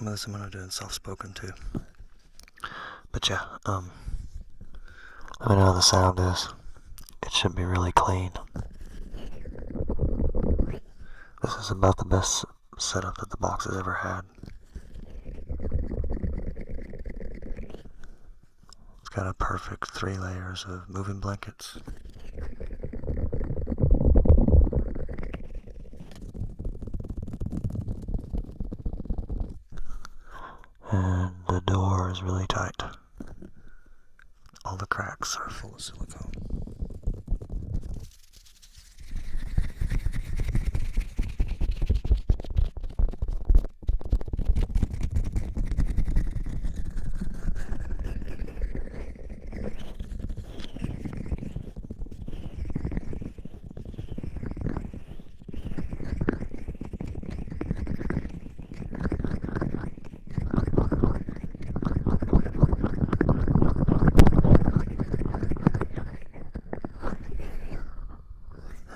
some of this I'm gonna do in soft-spoken too. But yeah, let me know how the sound is. It should be really clean. This is about the best setup that the box has ever had. It's got a perfect 3 layers of moving blankets. And the door is really tight. All the cracks are full of silicone.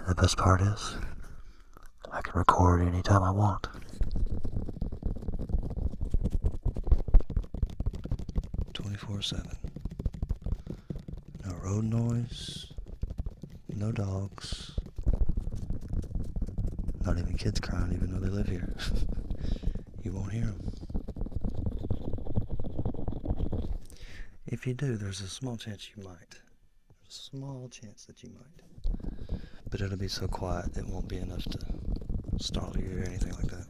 The best part is, I can record anytime I want. ./7. No road noise, no dogs, not even kids crying even though they live here. You won't hear them. If you do, there's a small chance you might. There's a small chance that you might. But it'll be so quiet it won't be enough to startle you or anything like that.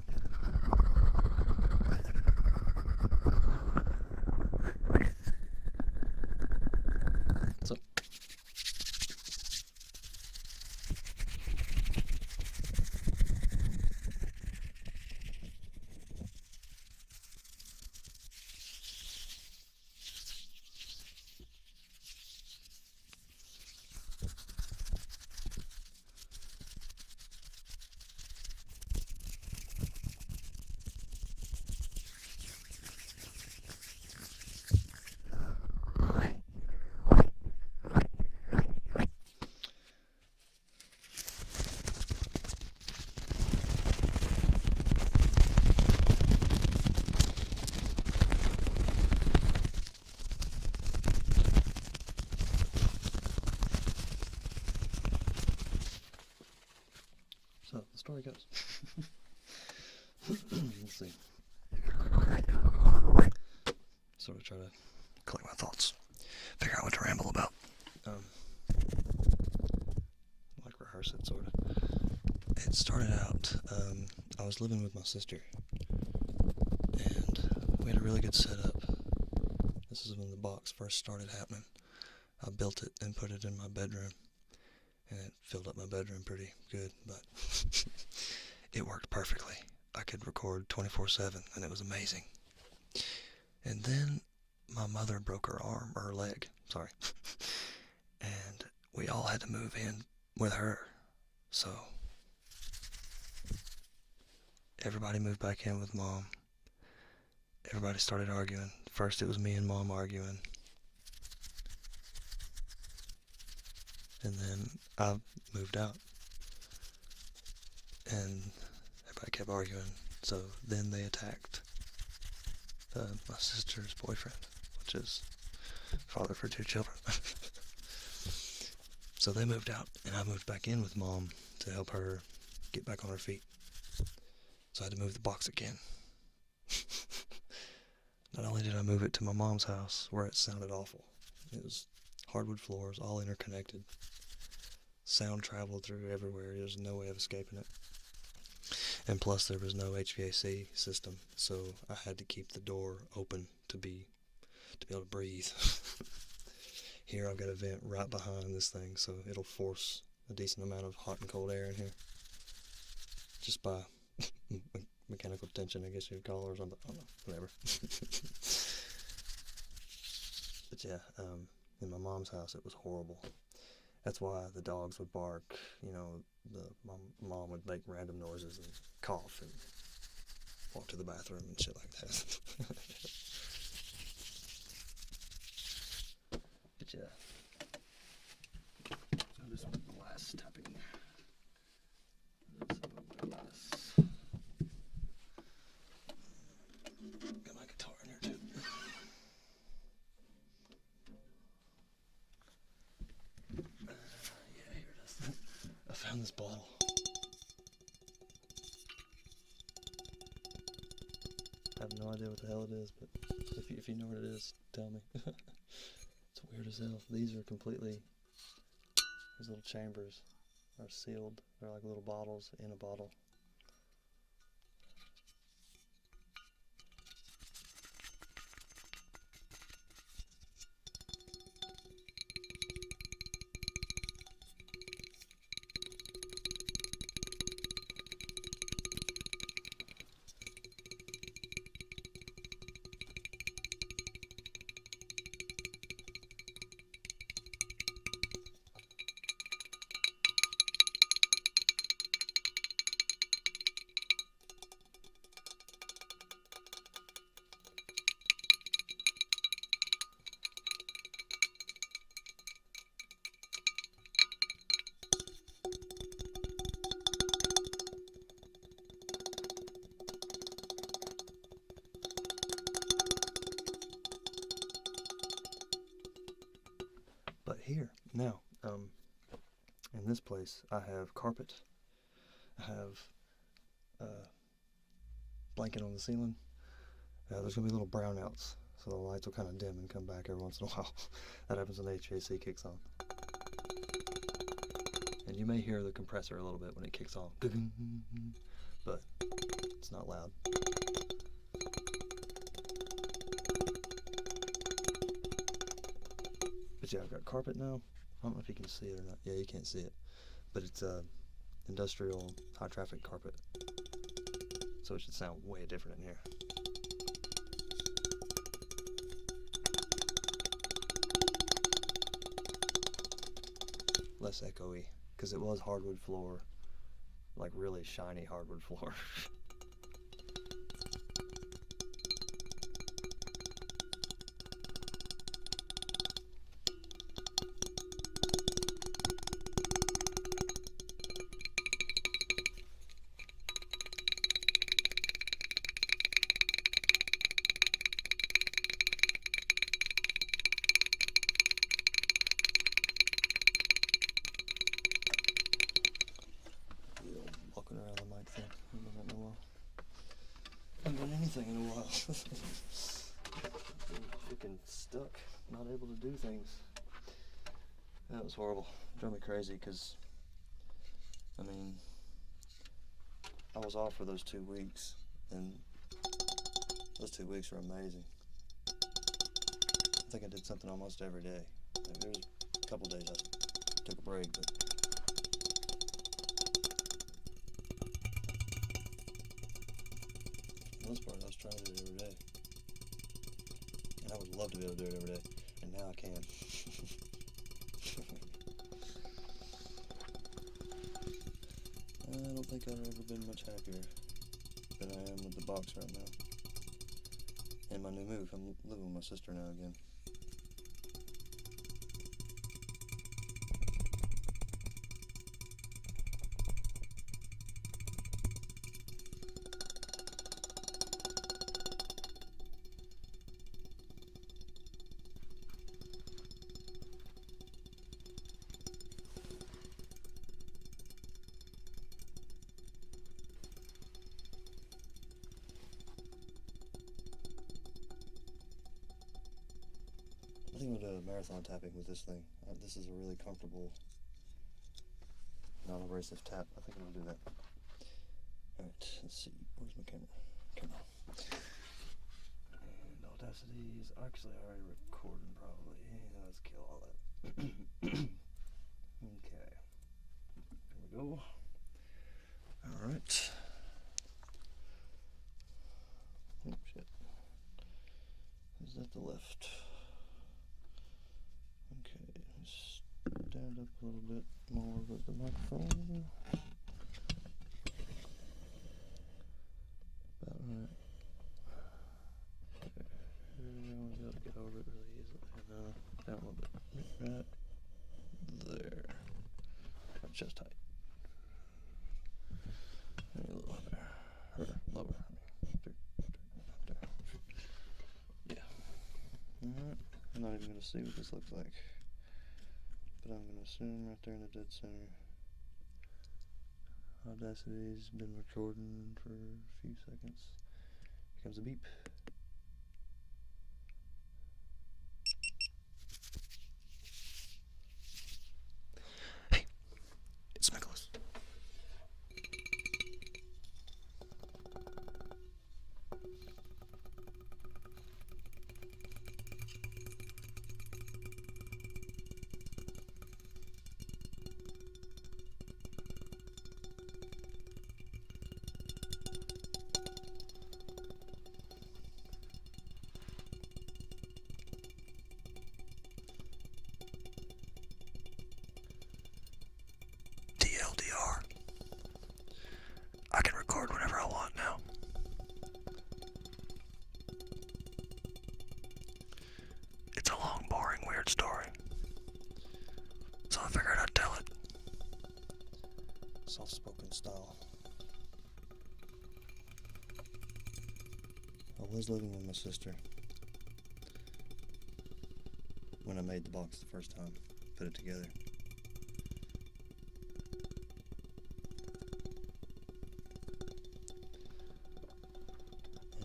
So, the story goes. Let's see. Sort of try to collect my thoughts. Figure out what to ramble about. Like rehearse it, sort of. It started out, I was living with my sister. And we had a really good setup. This is when the box first started happening. I built it and put it in my bedroom. And it filled up my bedroom pretty good, but it worked perfectly. I could record 24/7, and it was amazing. And then my mother broke her arm, or her leg, sorry. And we all had to move in with her. So everybody moved back in with Mom. Everybody started arguing. First it was me and Mom arguing. And then I moved out. And everybody kept arguing. So then they attacked my sister's boyfriend, which is father for 2 children. So they moved out, and I moved back in with Mom to help her get back on her feet. So I had to move the box again. Not only did I move it to my mom's house, where it sounded awful. It was hardwood floors, all interconnected. Sound traveled through everywhere. There's no way of escaping it. And plus there was no HVAC system, so I had to keep the door open to be able to breathe. Here I've got a vent right behind this thing, so it'll force a decent amount of hot and cold air in here. Just by mechanical tension, I guess you'd call it, or something. I don't know, whatever. But yeah, in my mom's house it was horrible. That's why the dogs would bark, my mom would make random noises and cough and walk to the bathroom and shit like that. But yeah. So this one, glass tapping. Glass. found this bottle. I have no idea what the hell it is, but if you know what it is, tell me. It's weird as hell. These are completely, these little chambers are sealed. They're like little bottles in a bottle. But here, now, in this place, I have carpet, I have a blanket on the ceiling. There's going to be little brownouts, so the lights will kind of dim and come back every once in a while. That happens when the HVAC kicks on. And you may hear the compressor a little bit when it kicks on, but it's not loud. But yeah, I've got carpet now. I don't know if you can see it or not. Yeah, you can't see it. But it's industrial high traffic carpet. So it should sound way different in here. Less echoey, because it was hardwood floor, like really shiny hardwood floor. Around the mic thing. I haven't done that in a while. I haven't done anything in a while. Freaking stuck, not able to do things. That was horrible. It drove me crazy because, I mean, I was off for those 2 weeks, and those 2 weeks were amazing. I think I did something almost every day. There was a couple days I took a break, but for the most part, I was trying to do it every day. And I would love to be able to do it every day. And now I can. I don't think I've ever been much happier than I am with the box right now. And my new move. I'm living with my sister now again. I think we'll do a marathon tapping with this thing. This is a really comfortable, non-abrasive tap. I think I'm going to do that. Alright, let's see. Where's my camera? Come on. And Audacity is actually already recording, probably. Yeah, let's kill all that. Okay. There we go. Alright. Oh, shit. Is that the left? Okay, stand up a little bit more with the microphone. About right. Okay, I'm gonna be able to get over it really easily. And down a little bit. Right there. My chest height. Maybe a little higher. Or lower. There. Yeah. Alright. I'm not even going to see what this looks like, but I'm going to assume right there in the dead center Audacity's been recording for a few seconds. Here comes a beep. Hey, it's Nicholas. TLDR. I can record whenever I want now. It's a long, boring, weird story. So I figured I'd tell it. Soft-spoken style. I was living with my sister when I made the box the first time, put it together.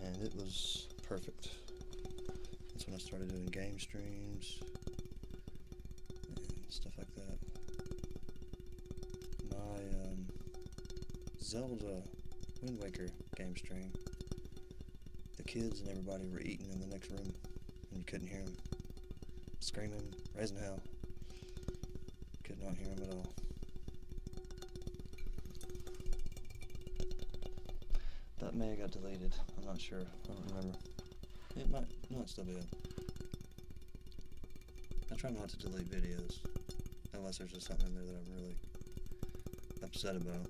And it was perfect. That's when I started doing game streams and stuff like that. My Zelda Wind Waker game stream, the kids and everybody were eating in the next room, and you couldn't hear them. Screaming, raising hell. Could not hear them at all. That may have got deleted. I'm not sure. I don't remember. It might still be up. I try not to delete videos unless there's just something in there that I'm really upset about.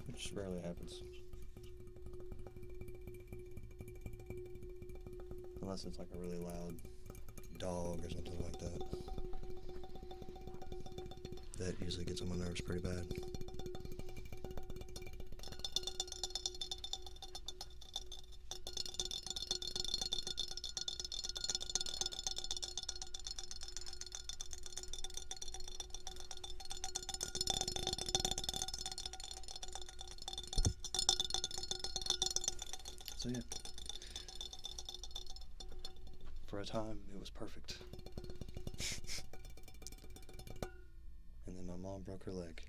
Which rarely happens. Unless it's like a really loud dog or something like that. That usually gets on my nerves pretty bad. So yeah, for a time it was perfect. And then my mom broke her leg.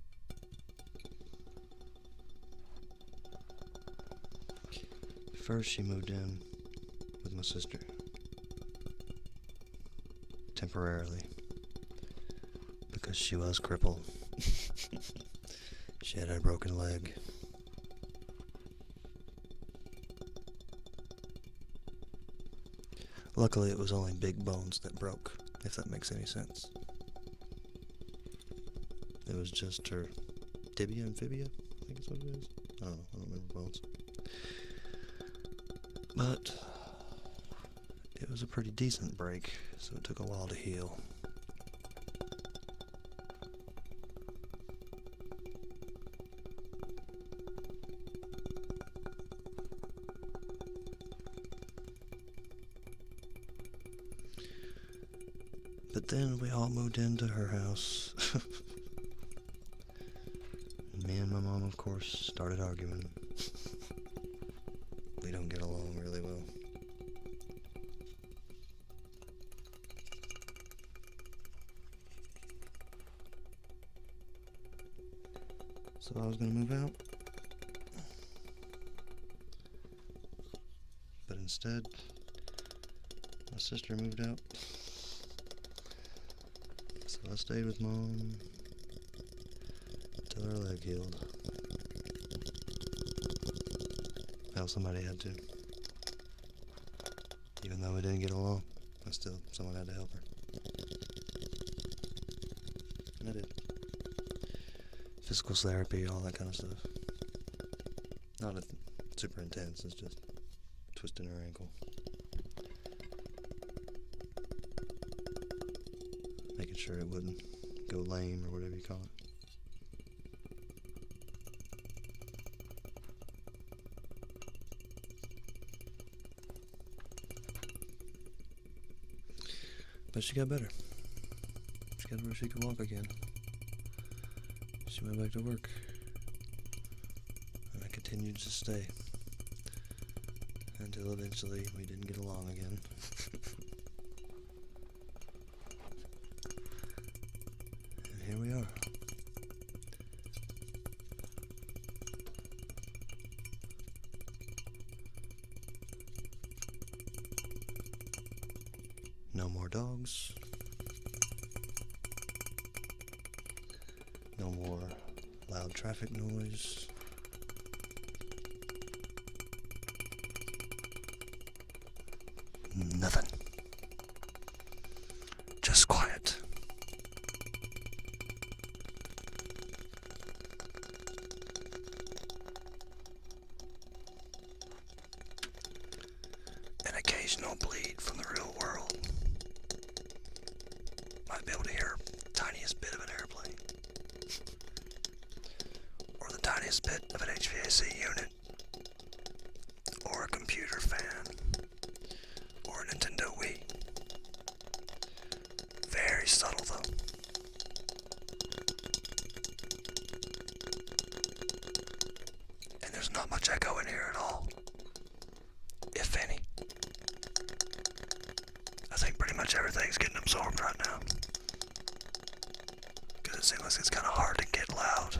First she moved in with my sister. Temporarily. Because she was crippled. She had a broken leg. Luckily it was only big bones that broke, if that makes any sense. It was just her tibia and fibia, I think is what it is. I don't know, I don't remember bones. But it was a pretty decent break, so it took a while to heal. But then we all moved into her house. Me and my mom, of course, started arguing. We don't get along really well. So I was gonna move out. But instead, my sister moved out. So I stayed with Mom until her leg healed. Hell, somebody had to. Even though we didn't get along, someone had to help her. And I did. Physical therapy, all that kind of stuff. Not super intense, it's just twisting her ankle. Making sure it wouldn't go lame or whatever you call it. But she got better. She got to where she could walk again. She went back to work. And I continued to stay. Until eventually we didn't get along again. And here we are. No more dogs. No more loud traffic noise. Nothing. Just quiet. An occasional bleed from the real world. Might be able to hear the tiniest bit of an airplane. Or the tiniest bit of an HVAC unit. Or a computer fan. Or a Nintendo Wii. Very subtle though. And there's not much echo in here at all. If any. I think pretty much everything's getting absorbed right now. Because it seems like it's kind of hard to get loud.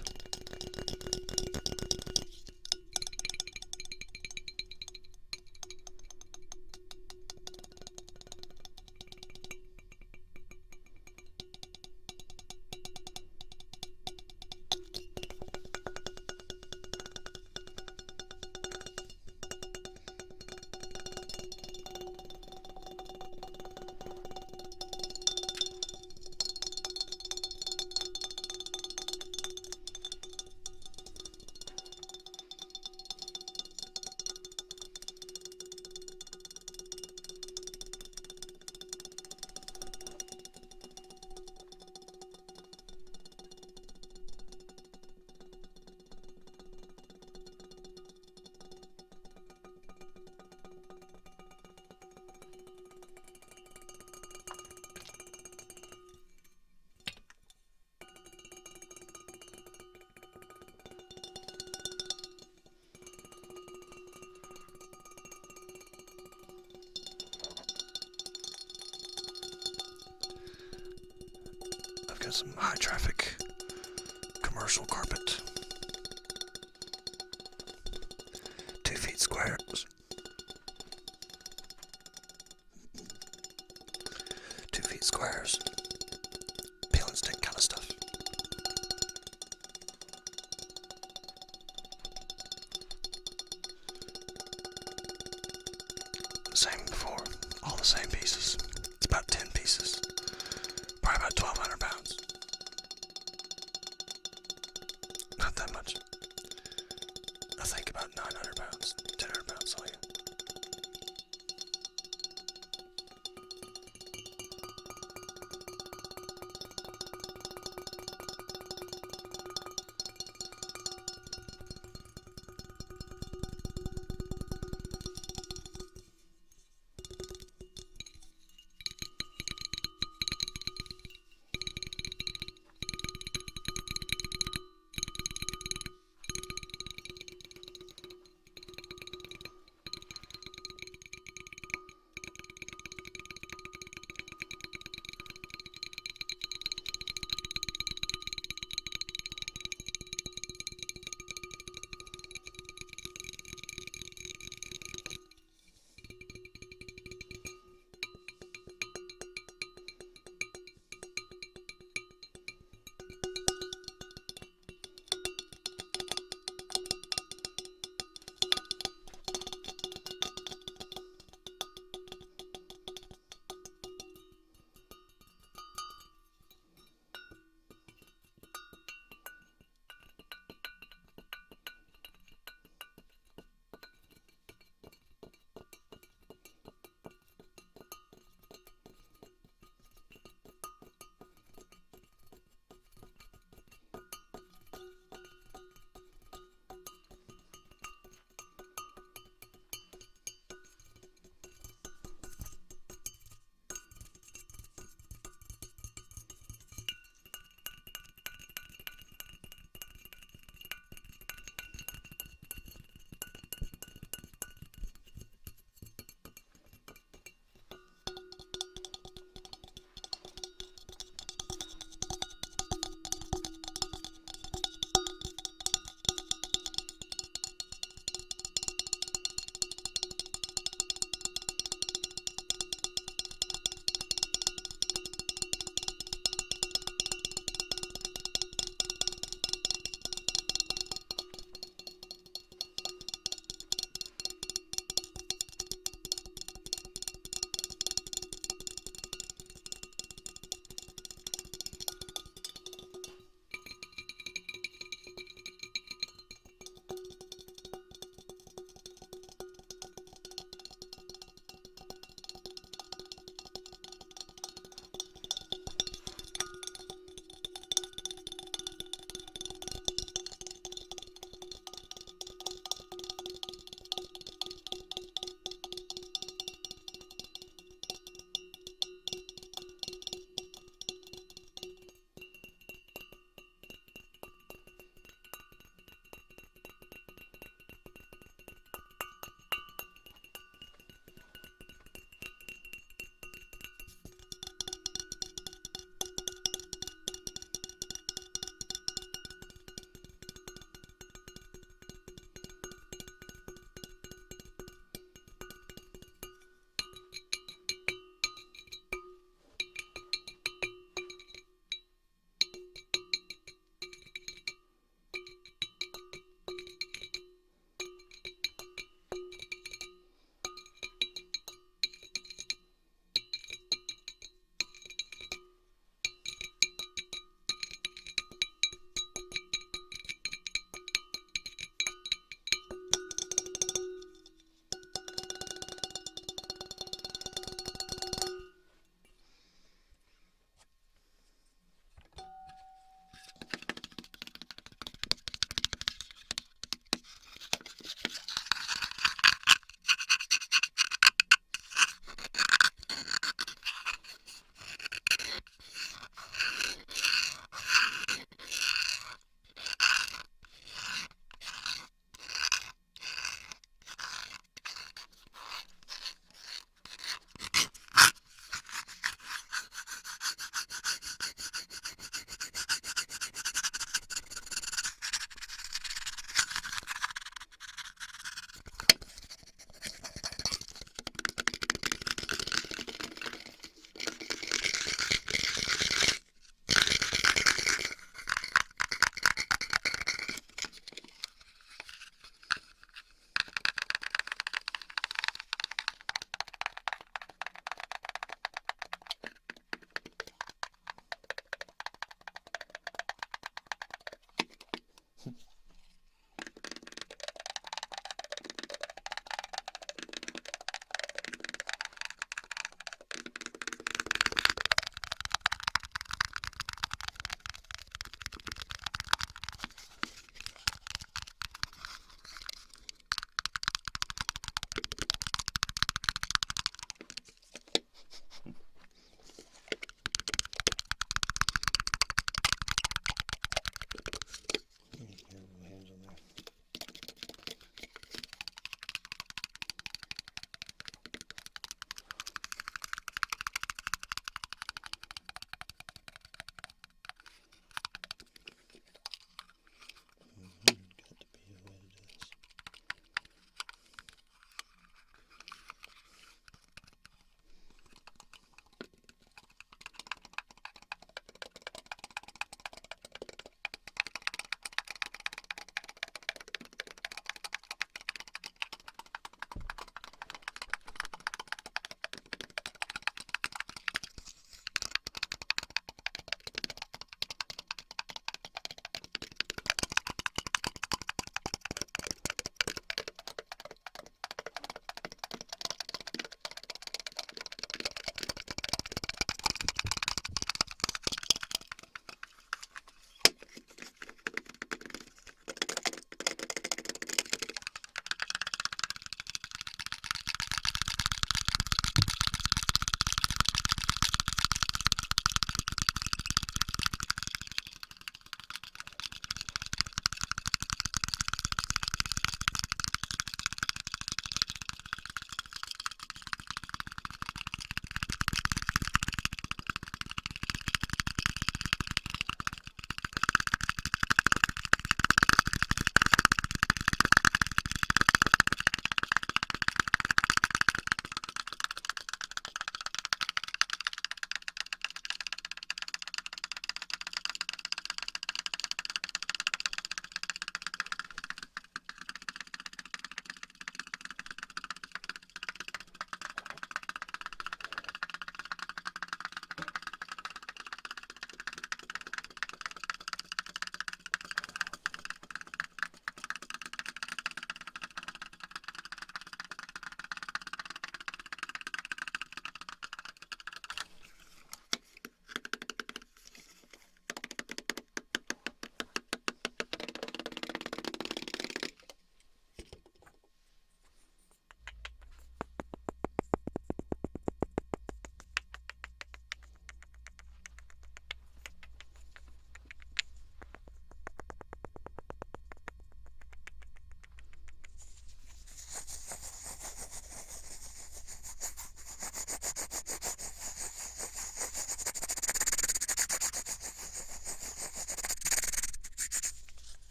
Got some high traffic commercial carpet. 2 feet squares. 2 feet squares. Peel and stick kind of stuff. Same before. All the same pieces. It's about 10 pieces. Probably about 1,200 pounds. Not that much. I think about 900 pounds. 1,000 pounds, so yeah.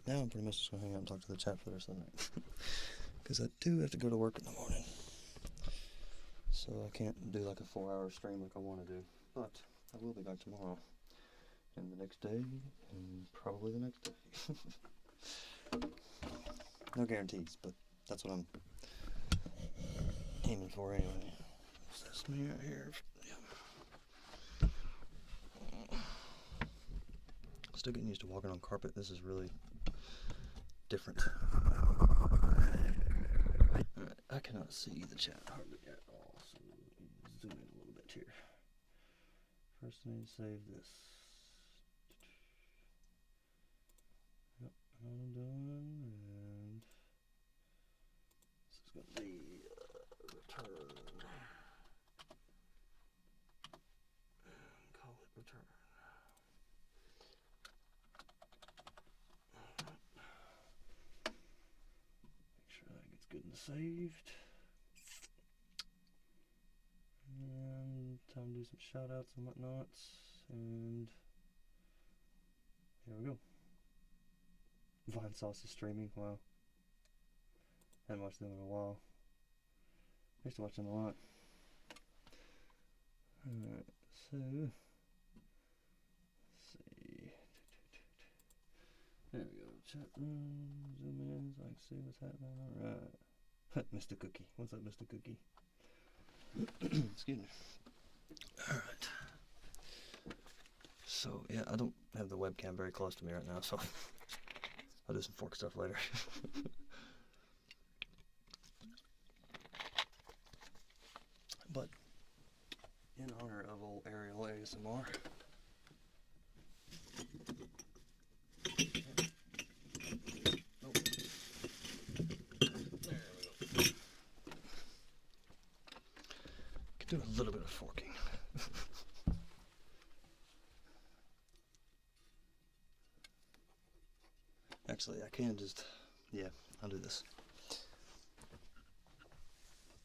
now I'm pretty much just going to hang out and talk to the chat for the rest of the night. Because I do have to go to work in the morning. So I can't do like a 4-hour stream like I want to do. But I will be back tomorrow. And the next day. And probably the next day. No guarantees, but that's what I'm aiming for anyway. So that's me right here. Yeah. Still getting used to walking on carpet. This is really different. Alright, I cannot see the chat hardly at all, so zoom in a little bit here. First I need to save this. Yep, all done, and this is going to be return. And call it return. Make sure that gets good and saved. And time to do some shout outs and whatnots. And here we go. Vine Sauce is streaming. Wow. Haven't watched them in a while. I used to watch them a lot. Alright, so let's see. There we go. Chat room. Zoom in so I can see what's happening. Alright. Mr. Cookie. What's up, Mr. Cookie? Excuse me. Alright. So, yeah, I don't have the webcam very close to me right now, so I'll do some fork stuff later. But, in honor of old Ariel ASMR, oh. There we go. Could do a little bit of forking. Actually, I can just, yeah, I'll do this.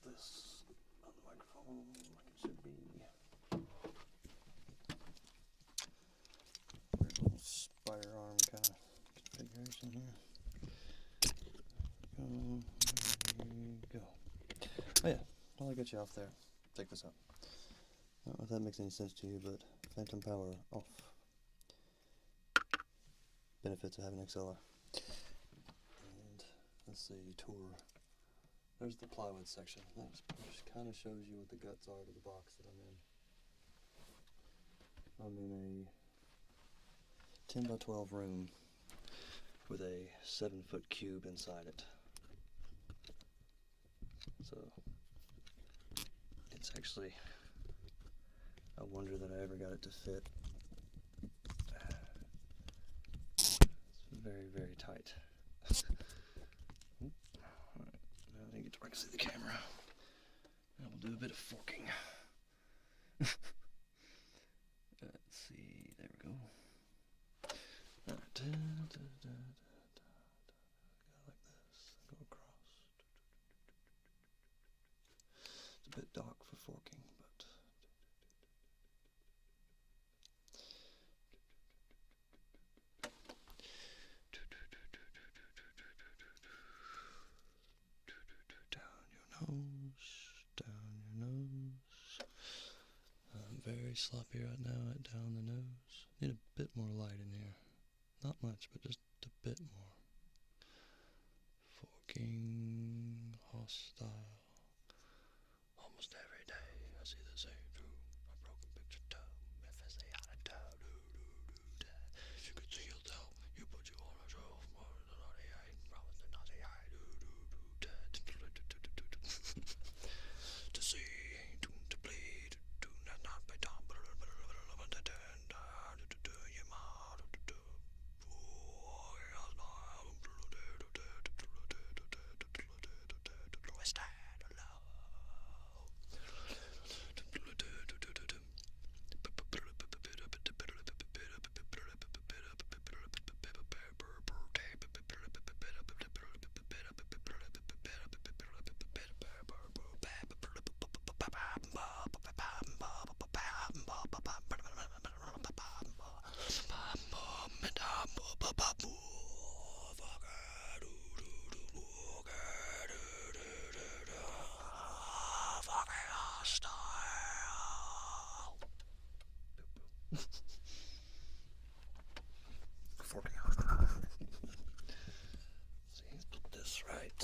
Put this on the microphone like it should be. Weird little spider arm kind of configuration here. There we go. Oh yeah, while I get you off there, check this out. I don't know if that makes any sense to you, but phantom power off. Benefits of having XLR. And let's see, tour. There's the plywood section. That just kind of shows you what the guts are to the box that I'm in. I'm in a 10 by 12 room with a 7-foot cube inside it. So it's actually a wonder that I ever got it to fit. It's very, very tight. Alright, now I get to where I can see the camera. And we'll do a bit of forking. Let's see, there we go. Alright, go like this, go across. It's a bit dark for forking, but down your nose. I'm very sloppy right now at down the nose. Need a bit more light in here. Not much, but just a bit more. Forking, hostile. Almost every day I see the same through a broken picture tub. FSA out of tub. You could see yourself. You put you on a shelf. To see, to bleed, to not be done. Forking out. See, put this right.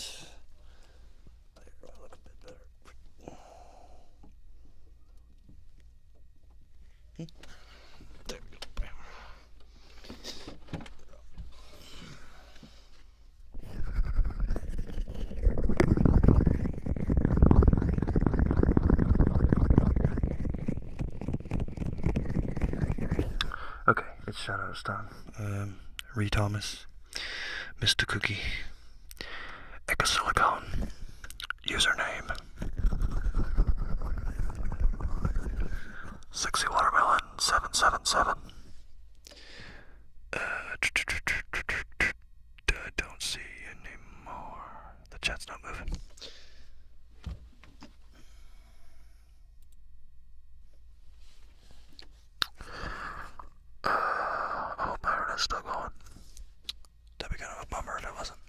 There, I look a bit better. There we go. Bam. Okay, it's shoutouts time. Ree Thomas, Mr. Cookie, Ecosilicone, username, Sexy Watermelon 777. I don't see anymore. The chat's not moving. I hope my internet's still going. That'd be kind of a bummer if it wasn't.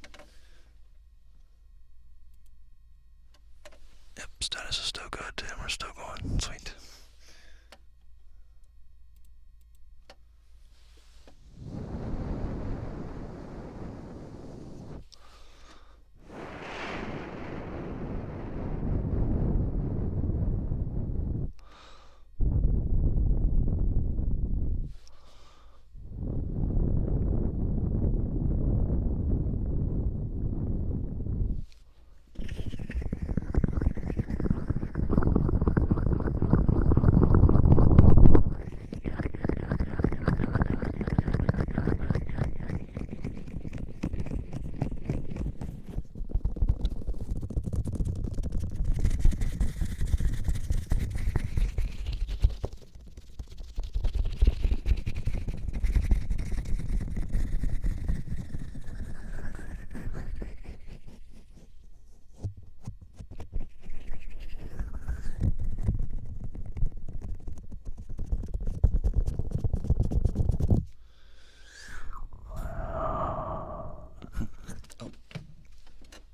Yep, status is still good, and we're still going. Sweet.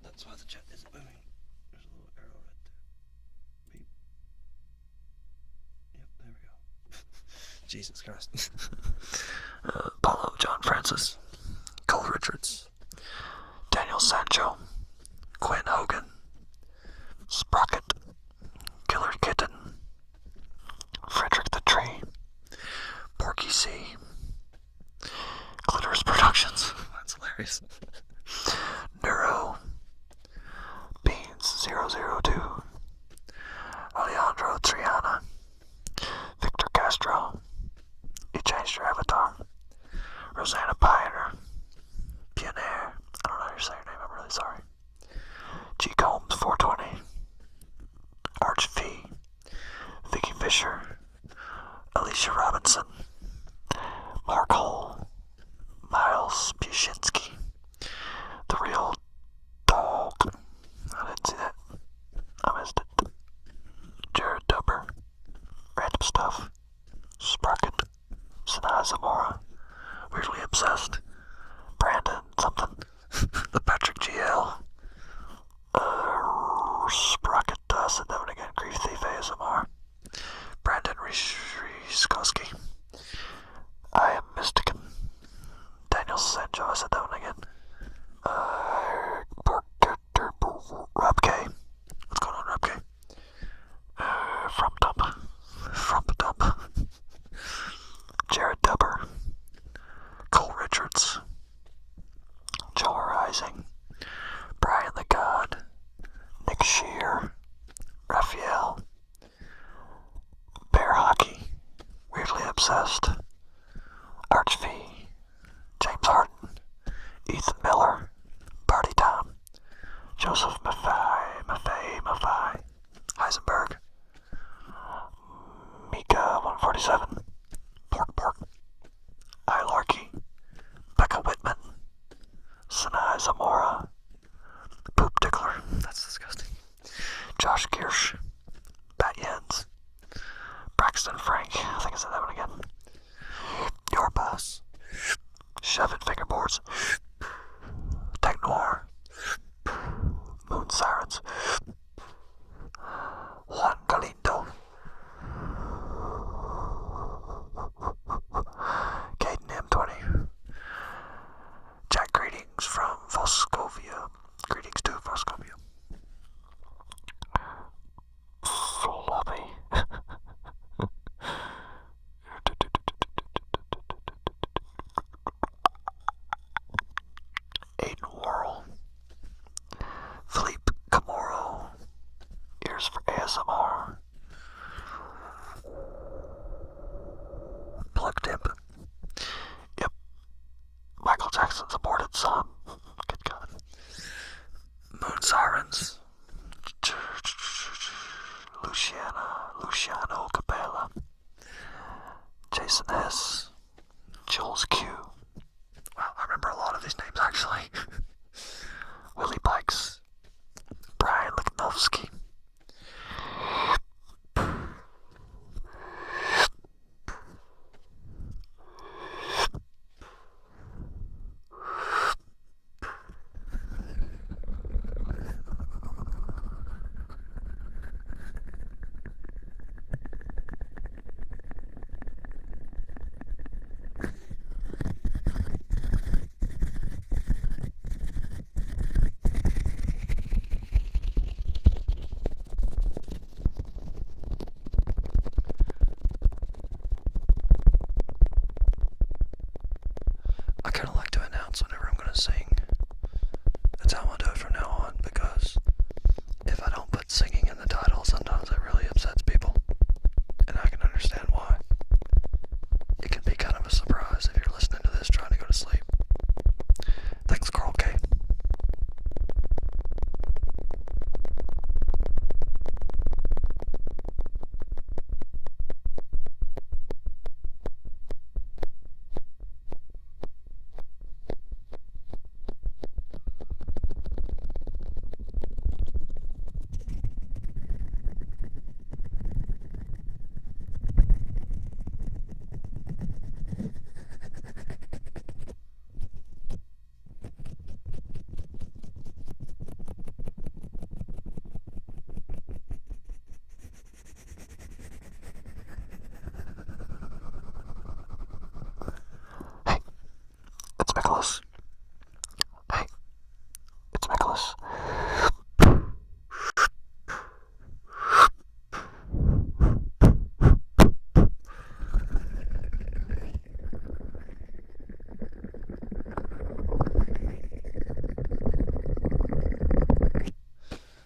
That's why the chat isn't moving. There's a little arrow right there. Beep. Yep, there we go. Jesus Christ. Paulo John Francis, Cole Richards, Daniel Sancho, Quinn Hogan, Sprocket, Killer Kitten, Frederick the Tree, Porky C, Clitoris Productions. That's hilarious. Neuro, Beans002, Alejandro Triana, Victor Castro, You Changed Your Avatar, Rosanna Pioneer, Pioneer, I don't know how you say your name, I'm really sorry, G Combs 420, Arch V, Vicky Fisher, Alicia Robinson, Mark Hole, Miles Pushinsky, The Real Dog, I didn't see that, I missed it, Jared Dubber, Random Stuff, Sprocket, Sanaa Zamora, Weirdly Obsessed, Brandon something, the Patrick GL, Sprocket, said that one again, Grief Thief ASMR, Brandon Rishkowski, I Am Mystican, Daniel Sancho, I said that one again, Rob K, what's going on, Rob K? From Dump, Jared Dubber, Cole Richards, Joe Rising, Brian the God, Nick Shear, Raphael, Bear Hockey, Weirdly Obsessed, Arch V, James Harden, Ethan Miller, Party Town, Joseph Maffei, Heisenberg, Mika 147, Pork, Ilarky, Becca Whitman, Sanaa Zamora, Poop Dickler, that's disgusting, Josh Kirsch, Bat Yens, Braxton Frank, I think I said that one again, Your Boss, Shove It Fingerboards, Tech Noir, Moon Sirens, Juan Galindo, Greetings from Voskovia. Greetings to Voskovia. Floppy. Aiden Worrell. Philippe Camoro. Ears for ASMR. Plug Timp. Yep. Michael Jackson's aborted son. Good God. Moon Sirens. Luciano Capella. Jason S. Jules Q. Wow, I remember a lot of these names actually. Willie Pikes. Brian Lichnowsky. I kind of like to announce whenever I'm going to sing. That's how I'm going to do it from now on, because if I don't put singing in the title, sometimes it really upsets people. And I can understand why. It can be kind of a surprise if you're listening to this trying to go to sleep. Thanks, Carl K. Hey, it's Nicholas. Hey, it's Nicholas.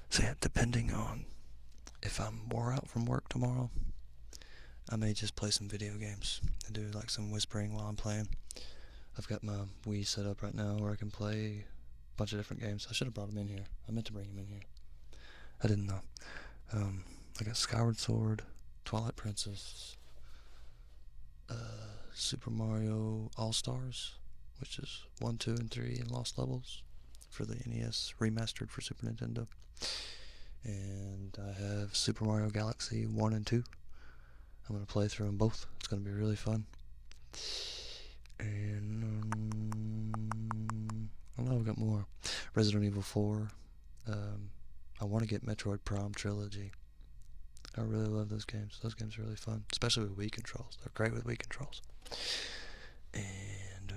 So yeah, depending on if I'm wore out from work tomorrow, I may just play some video games and do like some whispering while I'm playing. I've got my Wii set up right now where I can play a bunch of different games. I should have brought them in here. I meant to bring them in here. I didn't know. I got Skyward Sword, Twilight Princess, Super Mario All-Stars, which is 1, 2, and 3 in Lost Levels for the NES, remastered for Super Nintendo. And I have Super Mario Galaxy 1 and 2. I'm going to play through them both. It's going to be really fun. And I don't know, I've got more. Resident Evil 4. I want to get Metroid Prime Trilogy. I really love those games. Those games are really fun, especially with Wii controls. They're great with Wii controls. And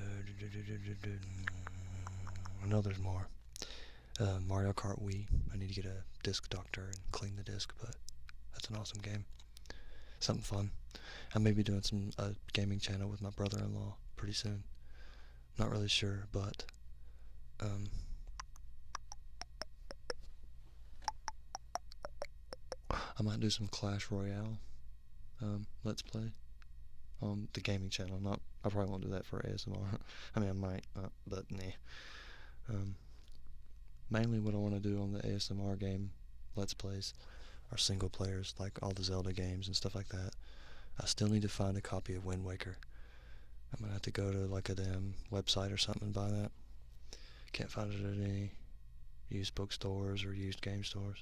I know there's more. Mario Kart Wii. I need to get a disc doctor and clean the disc, but that's an awesome game. Something fun. I may be doing some gaming channel with my brother-in-law pretty soon. Not really sure, but I might do some Clash Royale Let's Play on the gaming channel. I probably won't do that for ASMR. I mean, I might, but nah. Mainly what I want to do on the ASMR game Let's Plays are single players, like all the Zelda games and stuff like that. I still need to find a copy of Wind Waker. I'm gonna have to go to like a damn website or something and buy that. Can't find it at any used bookstores or used game stores.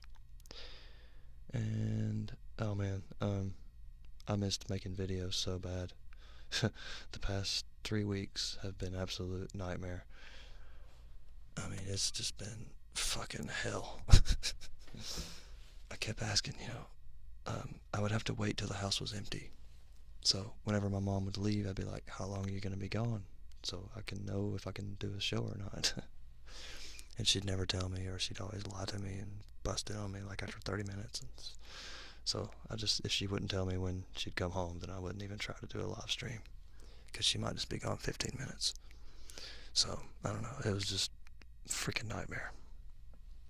And oh man, I missed making videos so bad. The past 3 weeks have been absolute nightmare. I mean, it's just been fucking hell. I kept asking, I would have to wait till the house was empty. So whenever my mom would leave, I'd be like, how long are you going to be gone? So I can know if I can do a show or not. and she'd never tell me, or she'd always lie to me and bust in on me like after 30 minutes. And so if she wouldn't tell me when she'd come home, then I wouldn't even try to do a live stream, because she might just be gone 15 minutes. So, I don't know, it was just a freaking nightmare.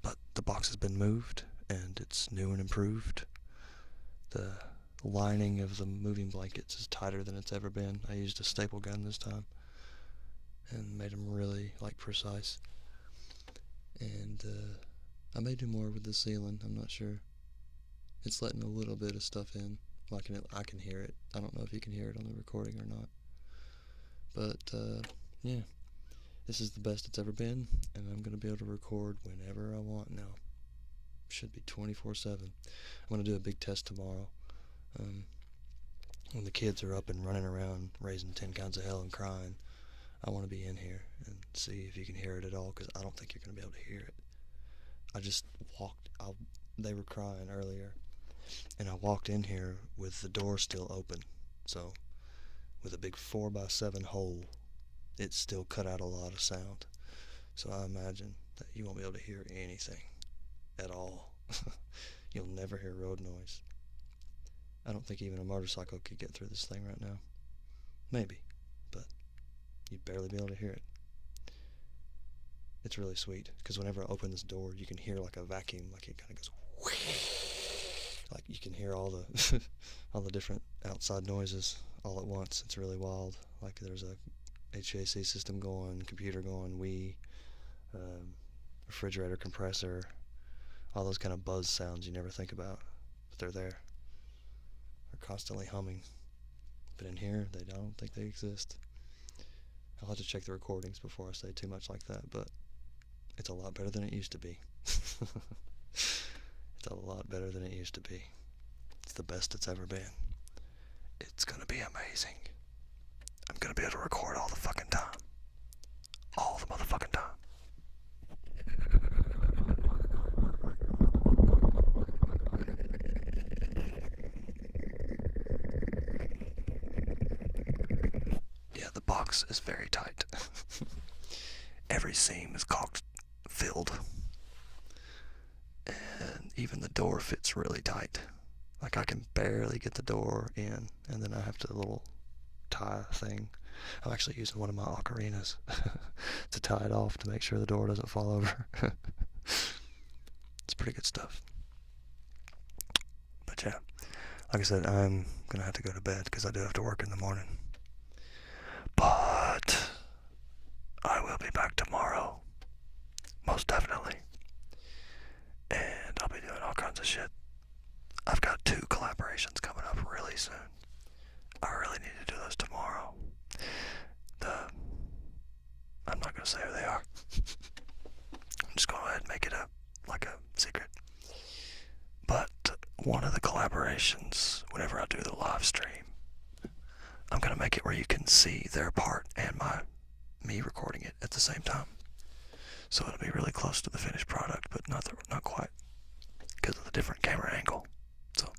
But the box has been moved, and it's new and improved. The lining of the moving blankets is tighter than it's ever been. I used a staple gun this time and made them really precise. And I may do more with the ceiling. I'm not sure. It's letting a little bit of stuff in. I can hear it. I don't know if you can hear it on the recording or not. But yeah, this is the best it's ever been, and I'm gonna be able to record whenever I want now. Should be 24/7. I'm gonna do a big test tomorrow. When the kids are up and running around raising 10 kinds of hell and crying, I want to be in here and see if you can hear it at all, because I don't think you're going to be able to hear it. I just they were crying earlier, and I walked in here with the door still open, so with a big 4x7 hole, it still cut out a lot of sound. So I imagine that you won't be able to hear anything at all. You'll never hear road noise. I don't think even a motorcycle could get through this thing right now. Maybe, but you'd barely be able to hear it. It's really sweet, because whenever I open this door, you can hear like a vacuum, like it kind of goes whoosh. Like you can hear all the all the different outside noises all at once. It's really wild. Like there's a HVAC system going, computer going, refrigerator compressor, all those kind of buzz sounds you never think about, but they're there. They're constantly humming. But in here, I don't think they exist. I'll have to check the recordings before I say too much like that, but it's a lot better than it used to be. It's a lot better than it used to be. It's the best it's ever been. It's gonna be amazing. I'm gonna be able to record all the fucking time. All the motherfucking time. Yeah, the box is very tight. Every seam is caulk filled. And even the door fits really tight. Like I can barely get the door in, and then I have to little tie thing. I'm actually using one of my ocarinas to tie it off to make sure the door doesn't fall over. It's pretty good stuff. But yeah, like I said, I'm gonna have to go to bed because I do have to work in the morning. But I will be back tomorrow, most definitely. And I'll be doing all kinds of shit. I've got 2 collaborations coming up really soon. I really need to do those tomorrow. I'm not gonna say who they are. I'm just gonna go ahead and make it a secret. But one of the collaborations, whenever I do the live stream, I'm gonna make it where you can see their part and me recording it at the same time. So it'll be really close to the finished product, but not quite, because of the different camera angle. So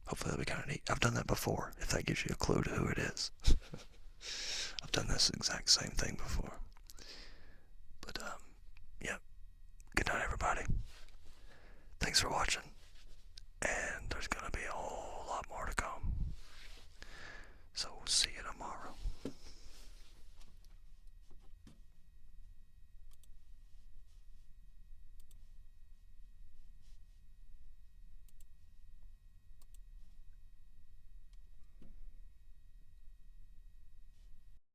hopefully that'll be kind of neat. I've done that before, if that gives you a clue to who it is. I've done this exact same thing before. But yeah. Good night, everybody. Thanks for watching.